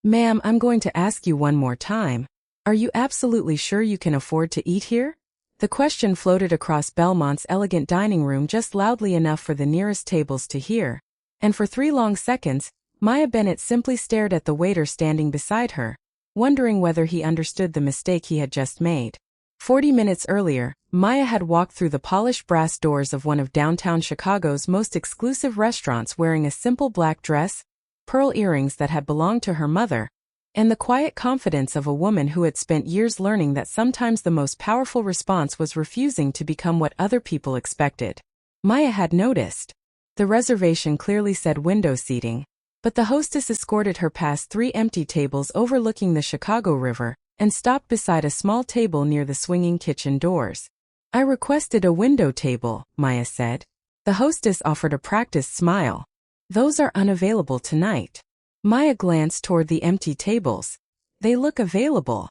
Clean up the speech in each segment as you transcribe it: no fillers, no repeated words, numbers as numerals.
Ma'am, I'm going to ask you one more time. Are you absolutely sure you can afford to eat here? The question floated across Belmont's elegant dining room just loudly enough for the nearest tables to hear. And for 3 long seconds, Maya Bennett simply stared at the waiter standing beside her, wondering whether he understood the mistake he had just made. 40 minutes earlier, Maya had walked through the polished brass doors of one of downtown Chicago's most exclusive restaurants wearing a simple black dress, pearl earrings that had belonged to her mother, and the quiet confidence of a woman who had spent years learning that sometimes the most powerful response was refusing to become what other people expected. Maya had noticed. The reservation clearly said window seating, but the hostess escorted her past 3 empty tables overlooking the Chicago River and stopped beside a small table near the swinging kitchen doors. I requested a window table, Maya said. The hostess offered a practiced smile. Those are unavailable tonight. Maya glanced toward the empty tables. They look available.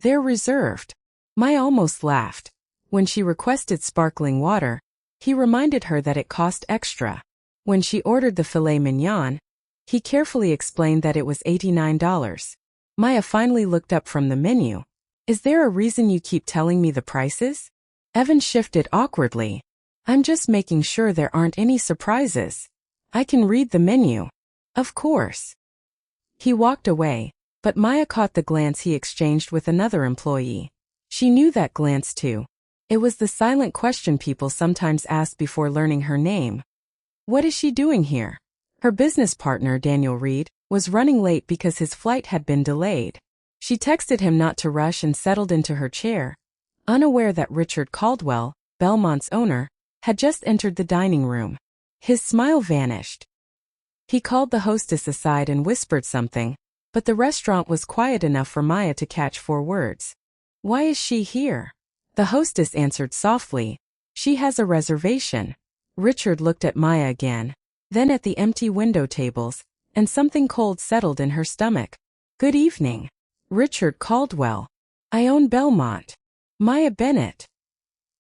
They're reserved. Maya almost laughed. When she requested sparkling water, he reminded her that it cost extra. When she ordered the filet mignon, he carefully explained that it was $89. Maya finally looked up from the menu. Is there a reason you keep telling me the prices? Evan shifted awkwardly. I'm just making sure there aren't any surprises. I can read the menu. Of course. He walked away, but Maya caught the glance he exchanged with another employee. She knew that glance too. It was the silent question people sometimes asked before learning her name. What is she doing here? Her business partner, Daniel Reed, was running late because his flight had been delayed. She texted him not to rush and settled into her chair, unaware that Richard Caldwell, Belmont's owner, had just entered the dining room. His smile vanished. He called the hostess aside and whispered something, but the restaurant was quiet enough for Maya to catch 4 words. Why is she here? The hostess answered softly. She has a reservation. Richard looked at Maya again, then at the empty window tables, and something cold settled in her stomach. Good evening. Richard Caldwell. I own Belmont. Maya Bennett.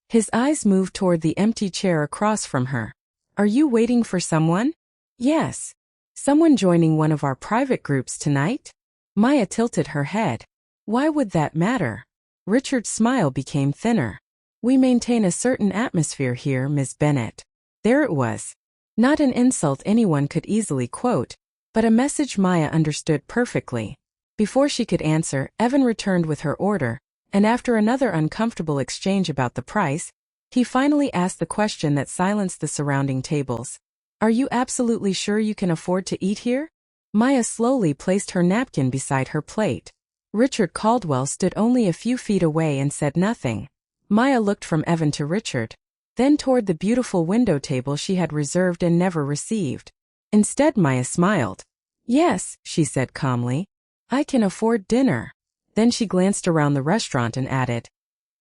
His eyes moved toward the empty chair across from her. Are you waiting for someone? Yes. Someone joining one of our private groups tonight? Maya tilted her head. Why would that matter? Richard's smile became thinner. We maintain a certain atmosphere here, Miss Bennett. There it was. Not an insult anyone could easily quote, but a message Maya understood perfectly. Before she could answer, Evan returned with her order, and after another uncomfortable exchange about the price, he finally asked the question that silenced the surrounding tables. Are you absolutely sure you can afford to eat here? Maya slowly placed her napkin beside her plate. Richard Caldwell stood only a few feet away and said nothing. Maya looked from Evan to Richard, then toward the beautiful window table she had reserved and never received. Instead, Maya smiled. Yes, she said calmly. I can afford dinner. Then she glanced around the restaurant and added,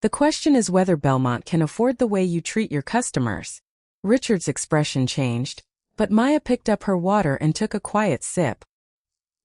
the question is whether Belmont can afford the way you treat your customers. Richard's expression changed, but Maya picked up her water and took a quiet sip.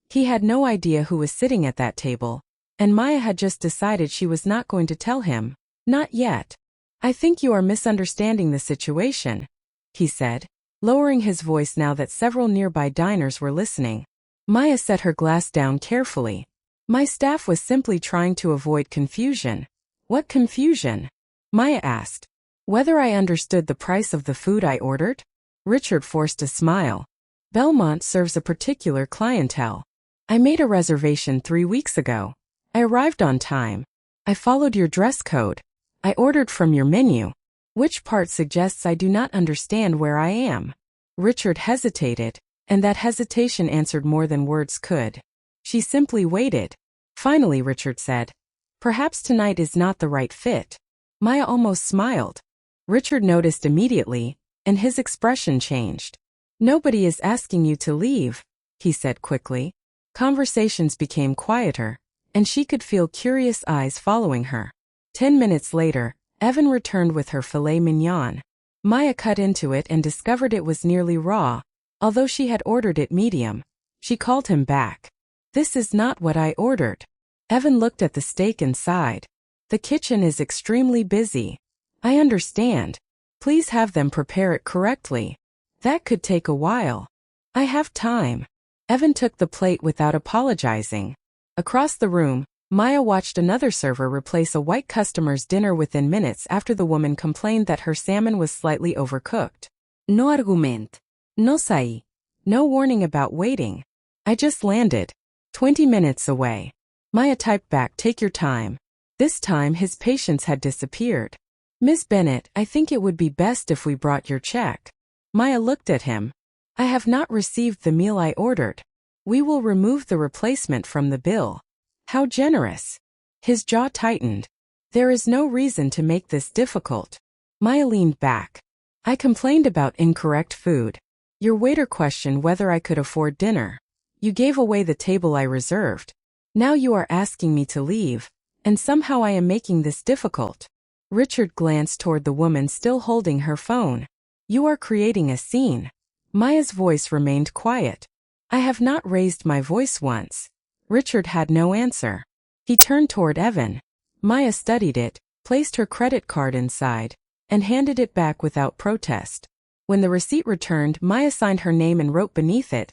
He had no idea who was sitting at that table, and Maya had just decided she was not going to tell him. Not yet. I think you are misunderstanding the situation, he said, lowering his voice now that several nearby diners were listening. Maya set her glass down carefully. My staff was simply trying to avoid confusion. What confusion? Maya asked. Whether I understood the price of the food I ordered? Richard forced a smile. Belmont serves a particular clientele. I made a reservation 3 weeks ago. I arrived on time. I followed your dress code. I ordered from your menu. Which part suggests I do not understand where I am? Richard hesitated, and that hesitation answered more than words could. She simply waited. Finally, Richard said, perhaps tonight is not the right fit. Maya almost smiled. Richard noticed immediately, and his expression changed. Nobody is asking you to leave, he said quickly. Conversations became quieter, and she could feel curious eyes following her. 10 minutes later, Evan returned with her filet mignon. Maya cut into it and discovered it was nearly raw, although she had ordered it medium. She called him back. This is not what I ordered. Evan looked at the steak and sighed. The kitchen is extremely busy. I understand. Please have them prepare it correctly. That could take a while. I have time. Evan took the plate without apologizing. Across the room, Maya watched another server replace a white customer's dinner within minutes after the woman complained that her salmon was slightly overcooked. No argument. No sai. No warning about waiting. I just landed. 20 minutes away. Maya typed back, take your time. This time his patience had disappeared. Miss Bennett, I think it would be best if we brought your check. Maya looked at him. I have not received the meal I ordered. We will remove the replacement from the bill. How generous. His jaw tightened. There is no reason to make this difficult. Maya leaned back. I complained about incorrect food. Your waiter questioned whether I could afford dinner. You gave away the table I reserved. Now you are asking me to leave, and somehow I am making this difficult. Richard glanced toward the woman still holding her phone. You are creating a scene. Maya's voice remained quiet. I have not raised my voice once. Richard had no answer. He turned toward Evan. Maya studied it, placed her credit card inside, and handed it back without protest. When the receipt returned, Maya signed her name and wrote beneath it,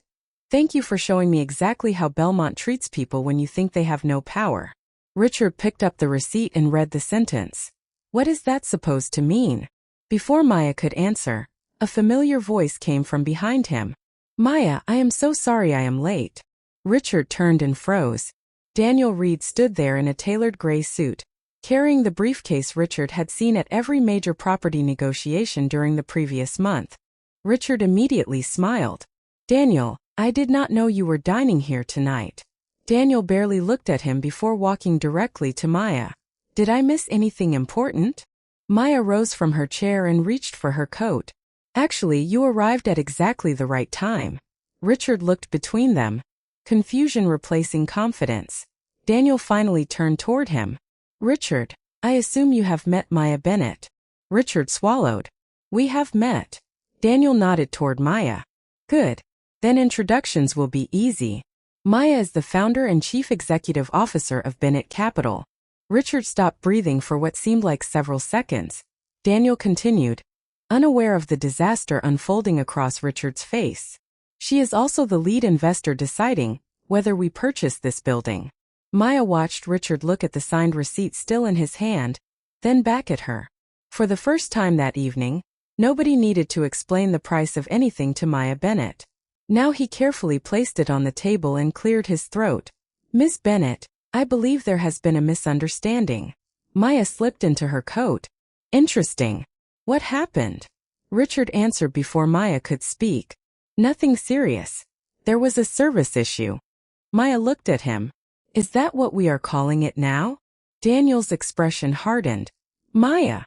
"Thank you for showing me exactly how Belmont treats people when you think they have no power." Richard picked up the receipt and read the sentence. What is that supposed to mean? Before Maya could answer, a familiar voice came from behind him. Maya, I am so sorry I am late. Richard turned and froze. Daniel Reed stood there in a tailored gray suit, carrying the briefcase Richard had seen at every major property negotiation during the previous month. Richard immediately smiled. Daniel, I did not know you were dining here tonight. Daniel barely looked at him before walking directly to Maya. Did I miss anything important? Maya rose from her chair and reached for her coat. Actually, you arrived at exactly the right time. Richard looked between them. Confusion replacing confidence. Daniel finally turned toward him. Richard, I assume you have met Maya Bennett. Richard swallowed. We have met. Daniel nodded toward Maya. Good. Then introductions will be easy. Maya is the founder and chief executive officer of Bennett Capital. Richard stopped breathing for what seemed like several seconds. Daniel continued, unaware of the disaster unfolding across Richard's face. She is also the lead investor deciding whether we purchase this building. Maya watched Richard look at the signed receipt still in his hand, then back at her. For the first time that evening, nobody needed to explain the price of anything to Maya Bennett. Now he carefully placed it on the table and cleared his throat. Miss Bennett, I believe there has been a misunderstanding. Maya slipped into her coat. Interesting. What happened? Richard answered before Maya could speak. Nothing serious. There was a service issue. Maya looked at him. Is that what we are calling it now? Daniel's expression hardened. Maya.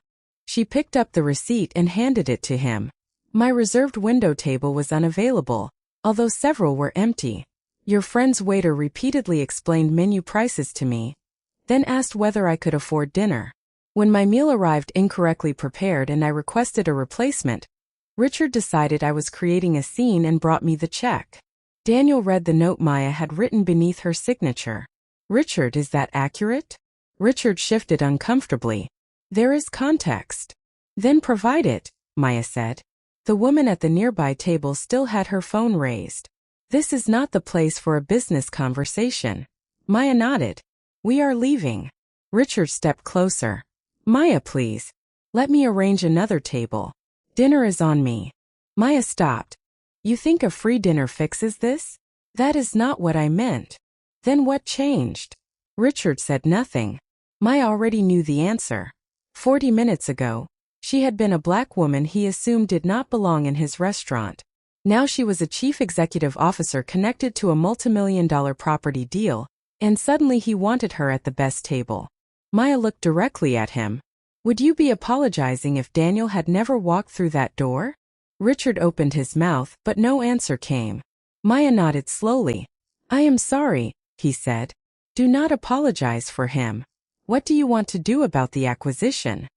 She picked up the receipt and handed it to him. My reserved window table was unavailable, although several were empty. Your friend's waiter repeatedly explained menu prices to me, then asked whether I could afford dinner. When my meal arrived incorrectly prepared and I requested a replacement, Richard decided I was creating a scene and brought me the check. Daniel read the note Maya had written beneath her signature. Richard, is that accurate? Richard shifted uncomfortably. There is context. Then provide it, Maya said. The woman at the nearby table still had her phone raised. This is not the place for a business conversation. Maya nodded. We are leaving. Richard stepped closer. Maya, please. Let me arrange another table. Dinner is on me. Maya stopped. You think a free dinner fixes this? That is not what I meant. Then what changed? Richard said nothing. Maya already knew the answer. 40 minutes ago, she had been a black woman he assumed did not belong in his restaurant. Now she was a chief executive officer connected to a multimillion-dollar property deal, and suddenly he wanted her at the best table. Maya looked directly at him. Would you be apologizing if Daniel had never walked through that door? Richard opened his mouth, but no answer came. Maya nodded slowly. I am sorry, he said. Do not apologize for him. What do you want to do about the acquisition?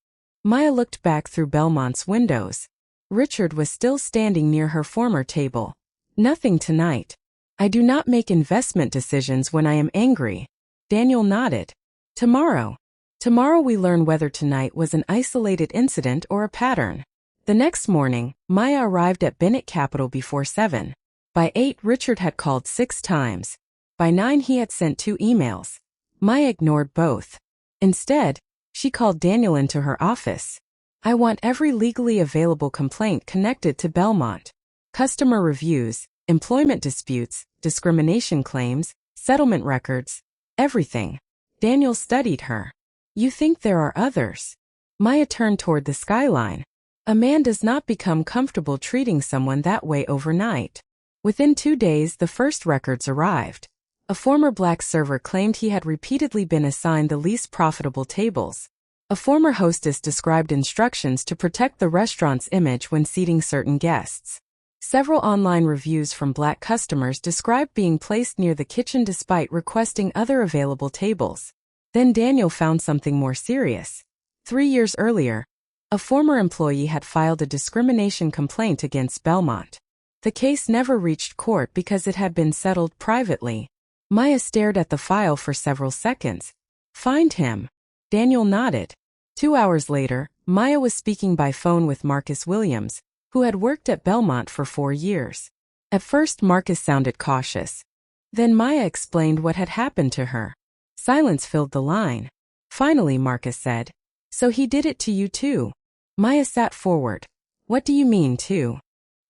Maya looked back through Belmont's windows. Richard was still standing near her former table. Nothing tonight. I do not make investment decisions when I am angry. Daniel nodded. Tomorrow. Tomorrow we learn whether tonight was an isolated incident or a pattern. The next morning, Maya arrived at Bennett Capital before 7. By 8, Richard had called 6 times. By 9, he had sent 2 emails. Maya ignored both. Instead, she called Daniel into her office. I want every legally available complaint connected to Belmont. Customer reviews, employment disputes, discrimination claims, settlement records, everything. Daniel studied her. You think there are others? Maya turned toward the skyline. A man does not become comfortable treating someone that way overnight. Within 2 days, the first records arrived. A former black server claimed he had repeatedly been assigned the least profitable tables. A former hostess described instructions to protect the restaurant's image when seating certain guests. Several online reviews from black customers described being placed near the kitchen despite requesting other available tables. Then Daniel found something more serious. 3 years earlier, a former employee had filed a discrimination complaint against Belmont. The case never reached court because it had been settled privately. Maya stared at the file for several seconds. Find him. Daniel nodded. 2 hours later, Maya was speaking by phone with Marcus Williams, who had worked at Belmont for 4 years. At first, Marcus sounded cautious. Then Maya explained what had happened to her. Silence filled the line. Finally, Marcus said, "So he did it to you too?" Maya sat forward. "What do you mean, too?"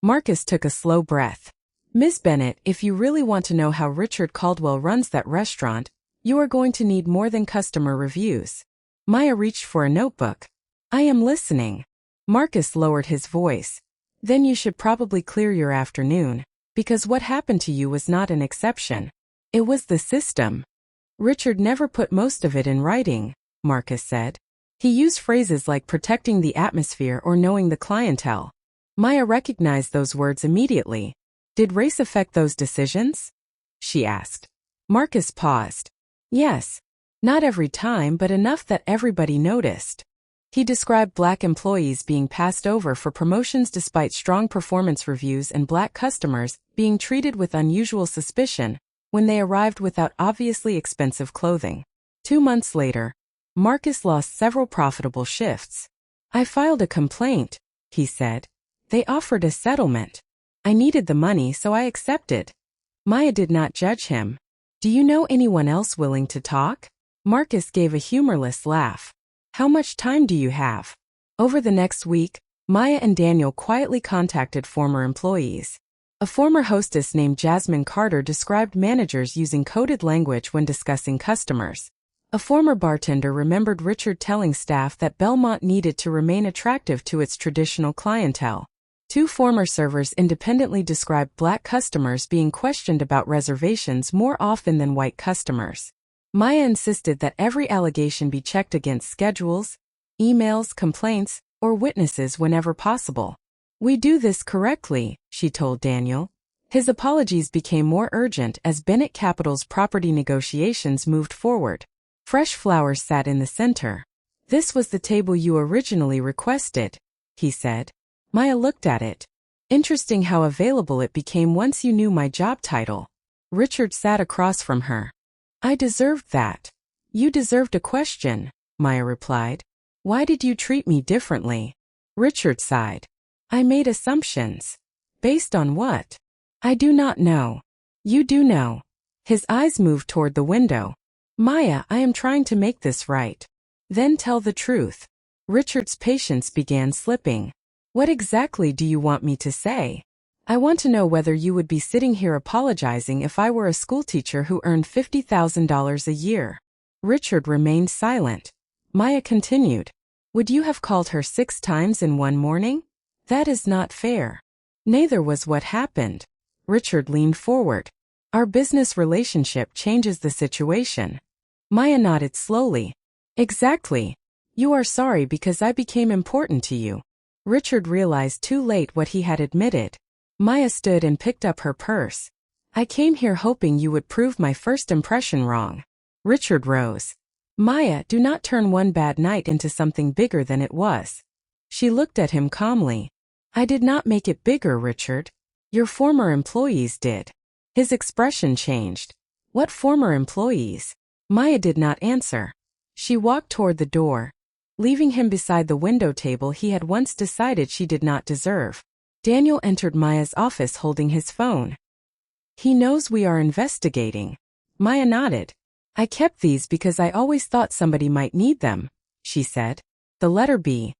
Marcus took a slow breath. "Miss Bennett, if you really want to know how Richard Caldwell runs that restaurant, you are going to need more than customer reviews." Maya reached for a notebook. "I am listening." Marcus lowered his voice. "Then you should probably clear your afternoon, because what happened to you was not an exception. It was the system." Richard never put most of it in writing, Marcus said. He used phrases like protecting the atmosphere or knowing the clientele. Maya recognized those words immediately. "Did race affect those decisions?" she asked. Marcus paused. "Yes. Not every time, but enough that everybody noticed." He described black employees being passed over for promotions despite strong performance reviews and black customers being treated with unusual suspicion when they arrived without obviously expensive clothing. 2 months later, Marcus lost several profitable shifts. "I filed a complaint," he said. "They offered a settlement. I needed the money, so I accepted." Maya did not judge him. "Do you know anyone else willing to talk?" Marcus gave a humorless laugh. "How much time do you have?" Over the next week, Maya and Daniel quietly contacted former employees. A former hostess named Jasmine Carter described managers using coded language when discussing customers. A former bartender remembered Richard telling staff that Belmont needed to remain attractive to its traditional clientele. 2 former servers independently described black customers being questioned about reservations more often than white customers. Maya insisted that every allegation be checked against schedules, emails, complaints, or witnesses whenever possible. "We do this correctly," she told Daniel. His apologies became more urgent as Bennett Capital's property negotiations moved forward. Fresh flowers sat in the center. "This was the table you originally requested," he said. Maya looked at it. "Interesting how available it became once you knew my job title." Richard sat across from her. "I deserved that." "You deserved a question," Maya replied. "Why did you treat me differently?" Richard sighed. "I made assumptions." "Based on what?" "I do not know." "You do know." His eyes moved toward the window. "Maya, I am trying to make this right." "Then tell the truth." Richard's patience began slipping. "What exactly do you want me to say?" "I want to know whether you would be sitting here apologizing if I were a schoolteacher who earned $50,000 a year." Richard remained silent. Maya continued. "Would you have called her 6 times in one morning? That is not fair." "Neither was what happened." Richard leaned forward. "Our business relationship changes the situation." Maya nodded slowly. "Exactly. You are sorry because I became important to you." Richard realized too late what he had admitted. Maya stood and picked up her purse. "I came here hoping you would prove my first impression wrong." Richard rose. "Maya, do not turn one bad night into something bigger than it was." She looked at him calmly. "I did not make it bigger, Richard. Your former employees did." His expression changed. "What former employees?" Maya did not answer. She walked toward the door, leaving him beside the window table he had once decided she did not deserve. Daniel entered Maya's office holding his phone. He knows we are investigating. Maya nodded. I kept these because I always thought somebody might need them, she said. The letter B.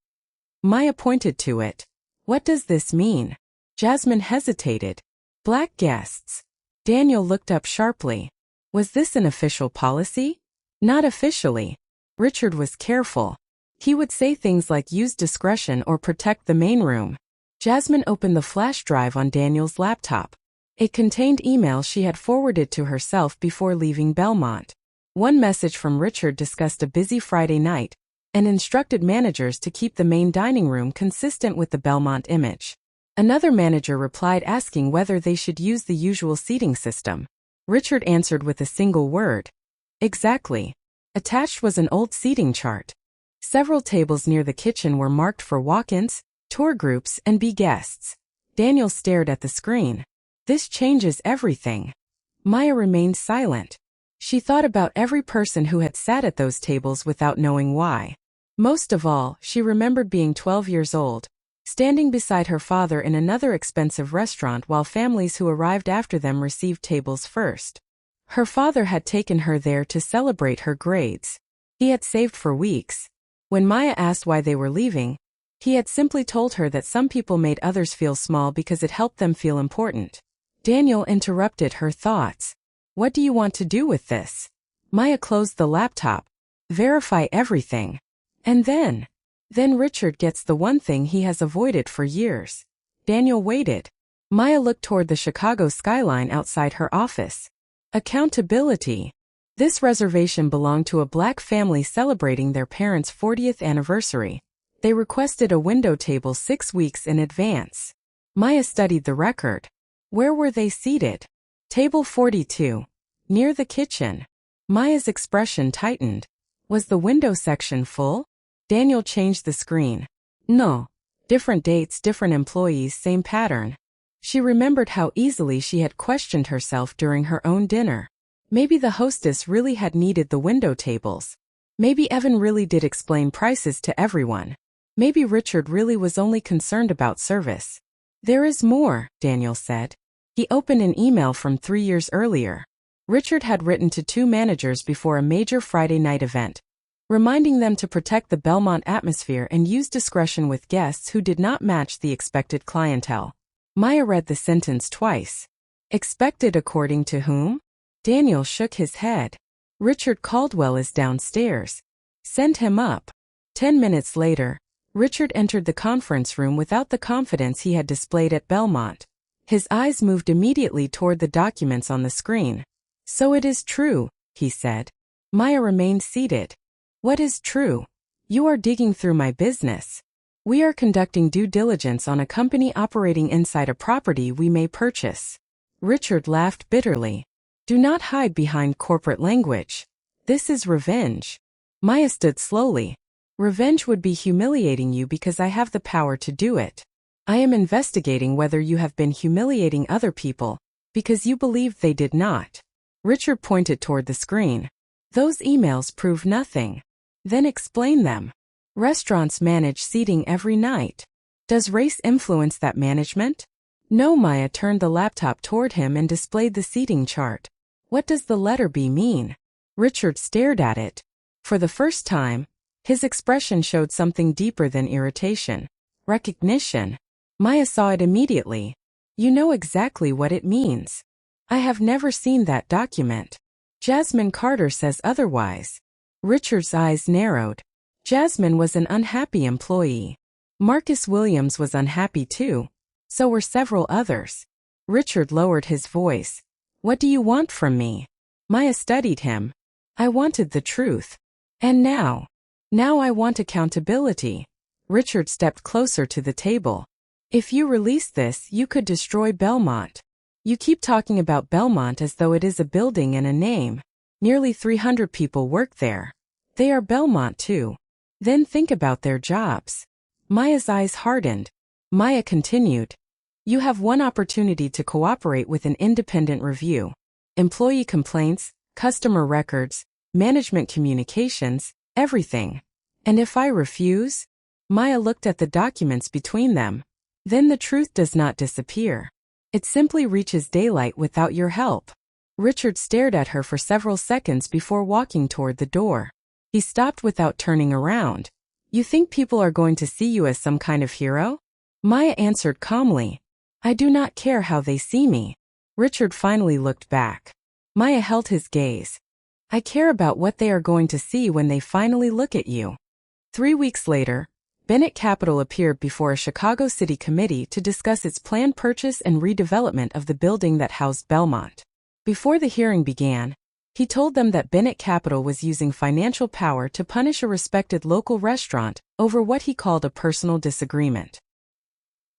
Maya pointed to it. What does this mean? Jasmine hesitated. Black guests. Daniel looked up sharply. Was this an official policy? Not officially. Richard was careful. He would say things like use discretion or protect the main room. Jasmine opened the flash drive on Daniel's laptop. It contained emails she had forwarded to herself before leaving Belmont. One message from Richard discussed a busy Friday night and instructed managers to keep the main dining room consistent with the Belmont image. Another manager replied asking whether they should use the usual seating system. Richard answered with a single word. Exactly. Attached was an old seating chart. Several tables near the kitchen were marked for walk-ins, tour groups, and B guests. Daniel stared at the screen. This changes everything. Maya remained silent. She thought about every person who had sat at those tables without knowing why. Most of all, she remembered being 12 years old, standing beside her father in another expensive restaurant while families who arrived after them received tables first. Her father had taken her there to celebrate her grades. He had saved for weeks. When Maya asked why they were leaving, he had simply told her that some people made others feel small because it helped them feel important. Daniel interrupted her thoughts. What do you want to do with this? Maya closed the laptop. Verify everything. And then Richard gets the one thing he has avoided for years. Daniel waited. Maya looked toward the Chicago skyline outside her office. Accountability. This reservation belonged to a black family celebrating their parents' 40th anniversary. They requested a window table 6 weeks in advance. Maya studied the record. Where were they seated? Table 42. Near the kitchen. Maya's expression tightened. Was the window section full? Daniel changed the screen. No. Different dates, different employees, same pattern. She remembered how easily she had questioned herself during her own dinner. Maybe the hostess really had needed the window tables. Maybe Evan really did explain prices to everyone. Maybe Richard really was only concerned about service. There is more, Daniel said. He opened an email from 3 years earlier. Richard had written to 2 managers before a major Friday night event, reminding them to protect the Belmont atmosphere and use discretion with guests who did not match the expected clientele. Maya read the sentence twice. Expected according to whom? Daniel shook his head. Richard Caldwell is downstairs. Send him up. 10 minutes later, Richard entered the conference room without the confidence he had displayed at Belmont. His eyes moved immediately toward the documents on the screen. So it is true, he said. Maya remained seated. What is true? You are digging through my business. We are conducting due diligence on a company operating inside a property we may purchase. Richard laughed bitterly. Do not hide behind corporate language. This is revenge. Maya stood slowly. Revenge would be humiliating you because I have the power to do it. I am investigating whether you have been humiliating other people, because you believed they did not. Richard pointed toward the screen. Those emails prove nothing. Then explain them. Restaurants manage seating every night. Does race influence that management? No. Maya turned the laptop toward him and displayed the seating chart. What does the letter B mean? Richard stared at it. For the first time, his expression showed something deeper than irritation. Recognition. Maya saw it immediately. You know exactly what it means. I have never seen that document. Jasmine Carter says otherwise. Richard's eyes narrowed. Jasmine was an unhappy employee. Marcus Williams was unhappy too. So were several others. Richard lowered his voice. What do you want from me? Maya studied him. I wanted the truth. And now I want accountability. Richard stepped closer to the table. If you release this, you could destroy Belmont. You keep talking about Belmont as though it is a building and a name. Nearly 300 people work there. They are Belmont too. Then think about their jobs. Maya's eyes hardened. Maya continued. You have one opportunity to cooperate with an independent review. Employee complaints, customer records, management communications, everything. And if I refuse? Maya looked at the documents between them. Then the truth does not disappear. It simply reaches daylight without your help. Richard stared at her for several seconds before walking toward the door. He stopped without turning around. You think people are going to see you as some kind of hero? Maya answered calmly. I do not care how they see me. Richard finally looked back. Maya held his gaze. I care about what they are going to see when they finally look at you. 3 weeks later, Bennett Capital appeared before a Chicago City committee to discuss its planned purchase and redevelopment of the building that housed Belmont. Before the hearing began, he told them that Bennett Capital was using financial power to punish a respected local restaurant over what he called a personal disagreement.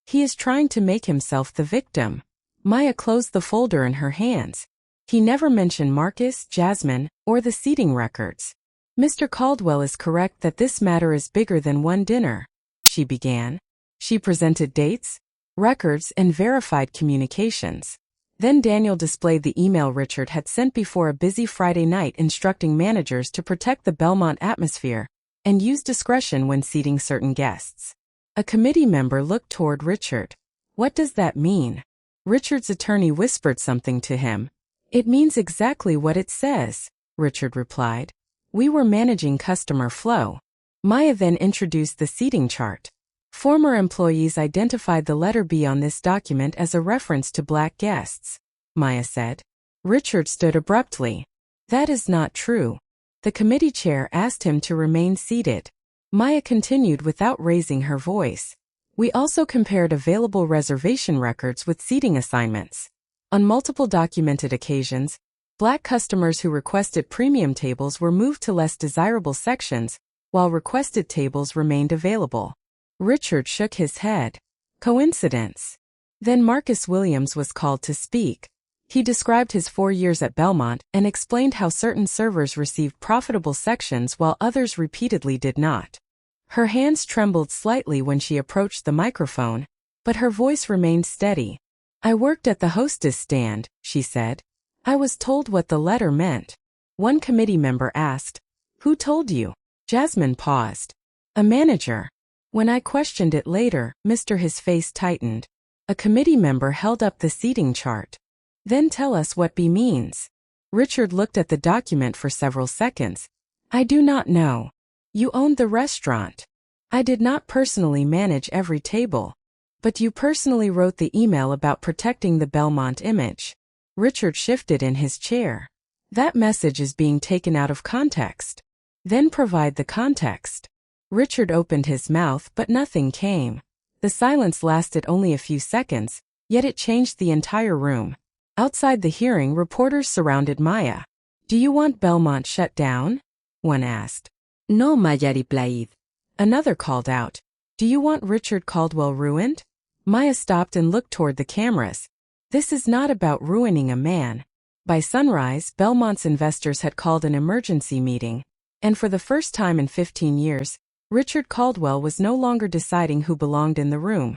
He is trying to make himself the victim. Maya closed the folder in her hands. He never mentioned Marcus, Jasmine, or the seating records. Mr. Caldwell is correct that this matter is bigger than one dinner, she began. She presented dates, records, and verified communications. Then Daniel displayed the email Richard had sent before a busy Friday night instructing managers to protect the Belmont atmosphere and use discretion when seating certain guests. A committee member looked toward Richard. What does that mean? Richard's attorney whispered something to him. It means exactly what it says, Richard replied. We were managing customer flow. Maya then introduced the seating chart. Former employees identified the letter B on this document as a reference to black guests, Maya said. Richard stood abruptly. That is not true. The committee chair asked him to remain seated. Maya continued without raising her voice. We also compared available reservation records with seating assignments. On multiple documented occasions, black customers who requested premium tables were moved to less desirable sections, while requested tables remained available. Richard shook his head. Coincidence. Then Marcus Williams was called to speak. He described his 4 years at Belmont and explained how certain servers received profitable sections while others repeatedly did not. Her hands trembled slightly when she approached the microphone, but her voice remained steady. I worked at the hostess stand, she said. I was told what the letter meant. One committee member asked, Who told you? Jasmine paused. A manager. When I questioned it later, his face tightened. A committee member held up the seating chart. Then tell us what B means. Richard looked at the document for several seconds. I do not know. You owned the restaurant. I did not personally manage every table. But you personally wrote the email about protecting the Belmont image. Richard shifted in his chair. That message is being taken out of context. Then provide the context. Richard opened his mouth but nothing came. The silence lasted only a few seconds, yet it changed the entire room. Outside the hearing, reporters surrounded Maya. Do you want Belmont shut down? One asked. No, Maya replied. Another called out. Do you want Richard Caldwell ruined? Maya stopped and looked toward the cameras. This is not about ruining a man. By sunrise, Belmont's investors had called an emergency meeting, and for the first time in 15 years, Richard Caldwell was no longer deciding who belonged in the room.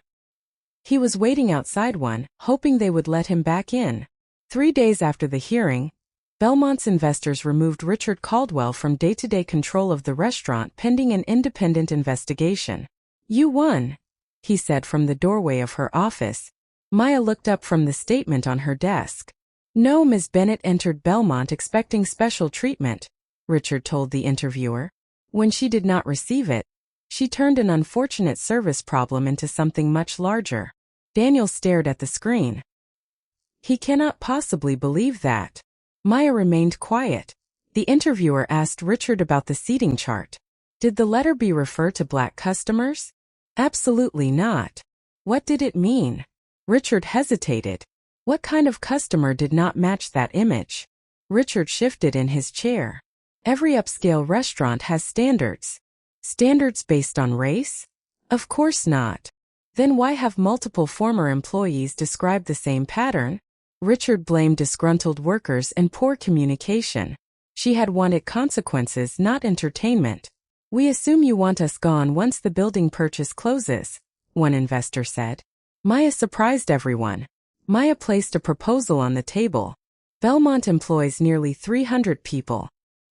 He was waiting outside one, hoping they would let him back in. 3 days after the hearing, Belmont's investors removed Richard Caldwell from day-to-day control of the restaurant pending an independent investigation. You won, he said from the doorway of her office. Maya looked up from the statement on her desk. No, Ms. Bennett entered Belmont expecting special treatment, Richard told the interviewer. When she did not receive it, she turned an unfortunate service problem into something much larger. Daniel stared at the screen. He cannot possibly believe that. Maya remained quiet. The interviewer asked Richard about the seating chart. Did the letter B refer to black customers? Absolutely not. What did it mean? Richard hesitated. What kind of customer did not match that image? Richard shifted in his chair. Every upscale restaurant has standards. Standards based on race? Of course not. Then why have multiple former employees described the same pattern? Richard blamed disgruntled workers and poor communication. She had wanted consequences, not entertainment. We assume you want us gone once the building purchase closes, one investor said. Maya surprised everyone. Maya placed a proposal on the table. Belmont employs nearly 300 people.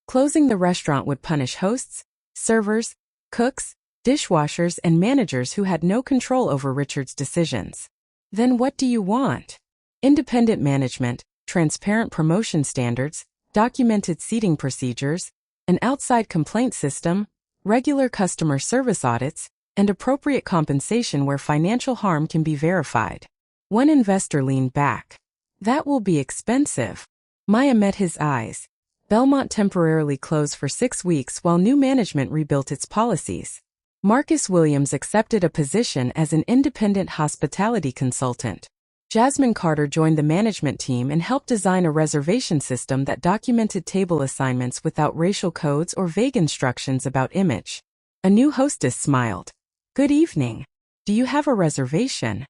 Closing the restaurant would punish hosts, servers, cooks, dishwashers, and managers who had no control over Richard's decisions. Then what do you want? independent management, transparent promotion standards, documented seating procedures, an outside complaint system, regular customer service audits, and appropriate compensation where financial harm can be verified. One investor leaned back. That will be expensive. Maya met his eyes. Belmont temporarily closed for 6 weeks while new management rebuilt its policies. Marcus Williams accepted a position as an independent hospitality consultant. Jasmine Carter joined the management team and helped design a reservation system that documented table assignments without racial codes or vague instructions about image. A new hostess smiled. Good evening. Do you have a reservation?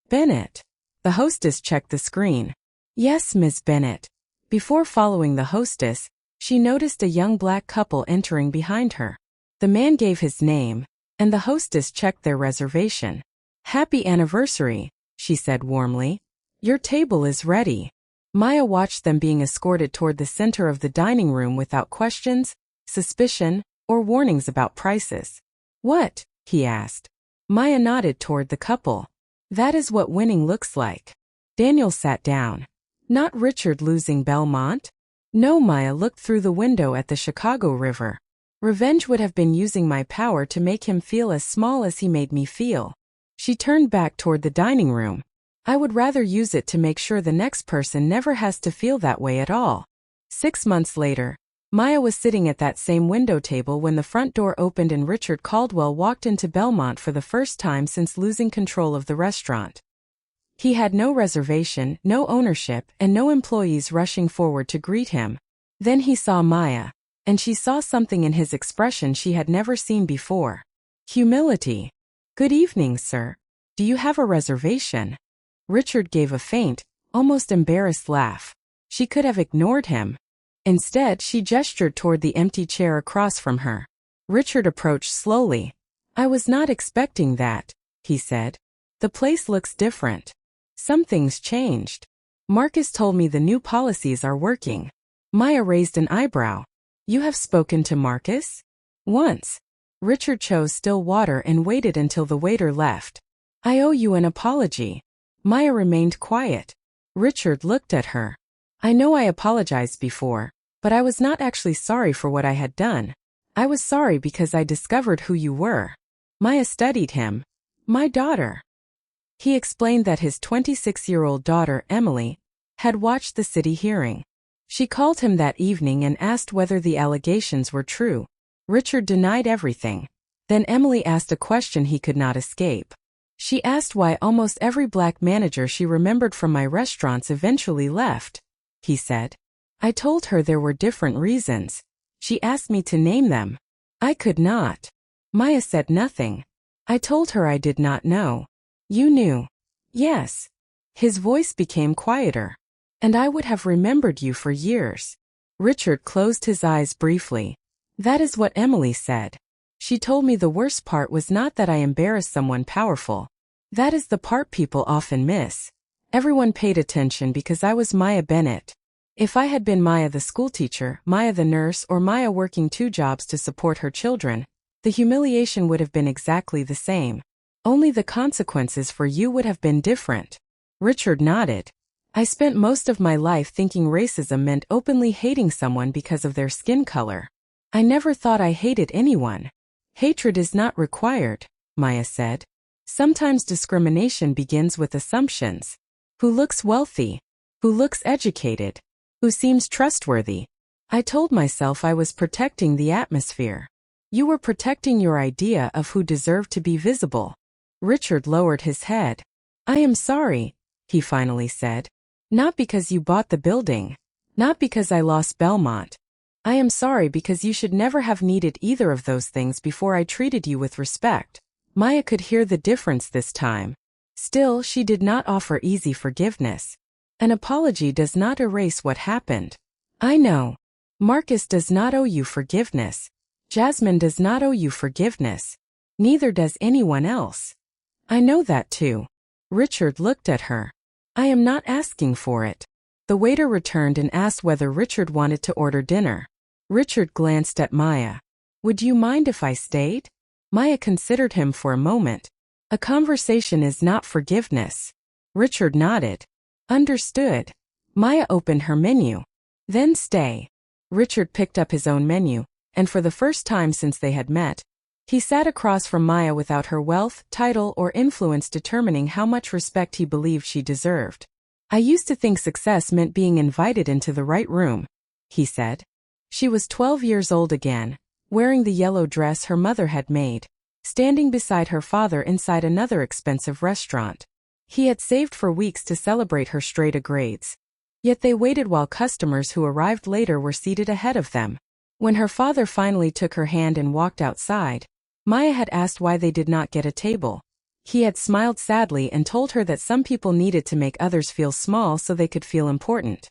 Bennett. The hostess checked the screen. Yes, Ms. Bennett. Before following the hostess, she noticed a young black couple entering behind her. The man gave his name, and the hostess checked their reservation. Happy anniversary, she said warmly. Your table is ready. Maya watched them being escorted toward the center of the dining room without questions, suspicion, or warnings about prices. What? He asked. Maya nodded toward the couple. That is what winning looks like. Daniel sat down. Not Richard losing Belmont? No, Maya looked through the window at the Chicago River. Revenge would have been using my power to make him feel as small as he made me feel. She turned back toward the dining room. I would rather use it to make sure the next person never has to feel that way at all. 6 months later, Maya was sitting at that same window table when the front door opened and Richard Caldwell walked into Belmont for the first time since losing control of the restaurant. He had no reservation, no ownership, and no employees rushing forward to greet him. Then he saw Maya, and she saw something in his expression she had never seen before. Humility. Good evening, sir. Do you have a reservation? Richard gave a faint, almost embarrassed laugh. She could have ignored him. Instead, she gestured toward the empty chair across from her. Richard approached slowly. I was not expecting that, he said. The place looks different. Something's changed. Marcus told me the new policies are working. Maya raised an eyebrow. You have spoken to Marcus? Once. Richard chose still water and waited until the waiter left. I owe you an apology. Maya remained quiet. Richard looked at her. I know I apologized before, but I was not actually sorry for what I had done. I was sorry because I discovered who you were. Maya studied him. My daughter. He explained that his 26-year-old daughter, Emily, had watched the city hearing. She called him that evening and asked whether the allegations were true. Richard denied everything. Then Emily asked a question he could not escape. She asked why almost every black manager she remembered from my restaurants eventually left. He said. I told her there were different reasons. She asked me to name them. I could not. Maya said nothing. I told her I did not know. You knew. Yes. His voice became quieter. And I would have remembered you for years. Richard closed his eyes briefly. That is what Emily said. She told me the worst part was not that I embarrassed someone powerful. That is the part people often miss. Everyone paid attention because I was Maya Bennett. If I had been Maya the schoolteacher, Maya the nurse, or Maya working 2 jobs to support her children, the humiliation would have been exactly the same. Only the consequences for you would have been different. Richard nodded. I spent most of my life thinking racism meant openly hating someone because of their skin color. I never thought I hated anyone. Hatred is not required, Maya said. Sometimes discrimination begins with assumptions. Who looks wealthy? Who looks educated? Who seems trustworthy? I told myself I was protecting the atmosphere. You were protecting your idea of who deserved to be visible. Richard lowered his head. I am sorry, he finally said. Not because you bought the building. Not because I lost Belmont. I am sorry because you should never have needed either of those things before I treated you with respect. Maya could hear the difference this time. Still, she did not offer easy forgiveness. An apology does not erase what happened. I know. Marcus does not owe you forgiveness. Jasmine does not owe you forgiveness. Neither does anyone else. I know that too. Richard looked at her. I am not asking for it. The waiter returned and asked whether Richard wanted to order dinner. Richard glanced at Maya. Would you mind if I stayed? Maya considered him for a moment. A conversation is not forgiveness. Richard nodded. Understood. Maya opened her menu. Then stay. Richard picked up his own menu, and for the first time since they had met, he sat across from Maya without her wealth, title, or influence determining how much respect he believed she deserved. I used to think success meant being invited into the right room, he said. She was 12 years old again, wearing the yellow dress her mother had made, standing beside her father inside another expensive restaurant. He had saved for weeks to celebrate her straight A grades. Yet they waited while customers who arrived later were seated ahead of them. When her father finally took her hand and walked outside, Maya had asked why they did not get a table. He had smiled sadly and told her that some people needed to make others feel small so they could feel important.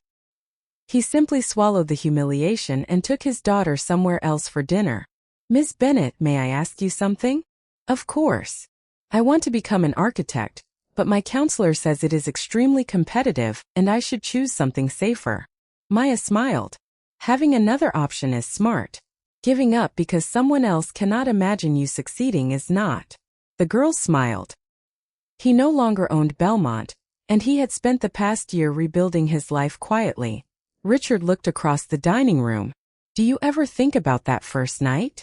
He simply swallowed the humiliation and took his daughter somewhere else for dinner. Miss Bennett, may I ask you something? Of course. I want to become an architect, but my counselor says it is extremely competitive and I should choose something safer. Maya smiled. Having another option is smart. Giving up because someone else cannot imagine you succeeding is not. The girl smiled. He no longer owned Belmont, and he had spent the past year rebuilding his life quietly. Richard looked across the dining room. Do you ever think about that first night?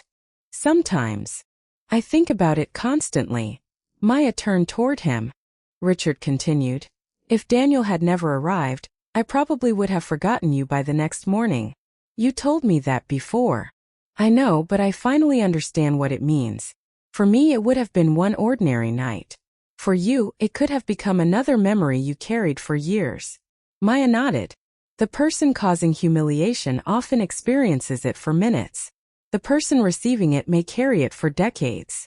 Sometimes. I think about it constantly. Maya turned toward him. Richard continued. If Daniel had never arrived, I probably would have forgotten you by the next morning. You told me that before. I know, but I finally understand what it means. For me, it would have been one ordinary night. For you, it could have become another memory you carried for years. Maya nodded. The person causing humiliation often experiences it for minutes. The person receiving it may carry it for decades.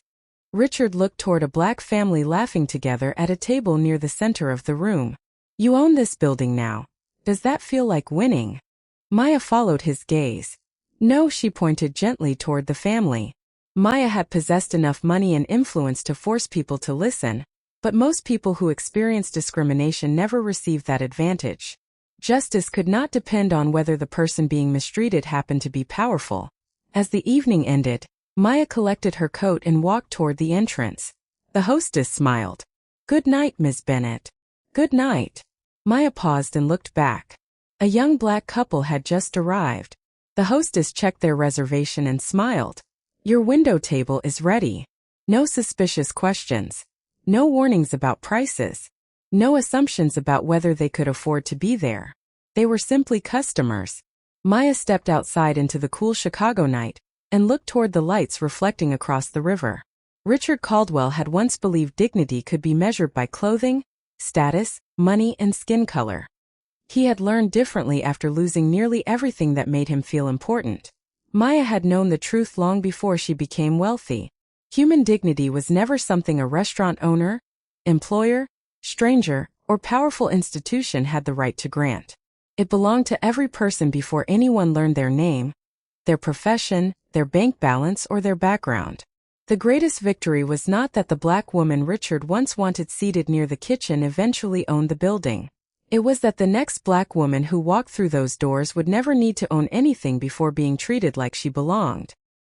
Richard looked toward a black family laughing together at a table near the center of the room. You own this building now. Does that feel like winning? Maya followed his gaze. No, she pointed gently toward the family. Maya had possessed enough money and influence to force people to listen, but most people who experience discrimination never receive that advantage. Justice could not depend on whether the person being mistreated happened to be powerful. As the evening ended, Maya collected her coat and walked toward the entrance. The hostess smiled. Good night, Miss Bennett. Good night. Maya paused and looked back. A young black couple had just arrived. The hostess checked their reservation and smiled. Your window table is ready. No suspicious questions. No warnings about prices. No assumptions about whether they could afford to be there. They were simply customers. Maya stepped outside into the cool Chicago night and looked toward the lights reflecting across the river. Richard Caldwell had once believed dignity could be measured by clothing, status, money, and skin color. He had learned differently after losing nearly everything that made him feel important. Maya had known the truth long before she became wealthy. Human dignity was never something a restaurant owner, employer, stranger, or powerful institution had the right to grant. It belonged to every person before anyone learned their name, their profession, their bank balance, or their background. The greatest victory was not that the black woman Richard once wanted seated near the kitchen eventually owned the building. It was that the next black woman who walked through those doors would never need to own anything before being treated like she belonged.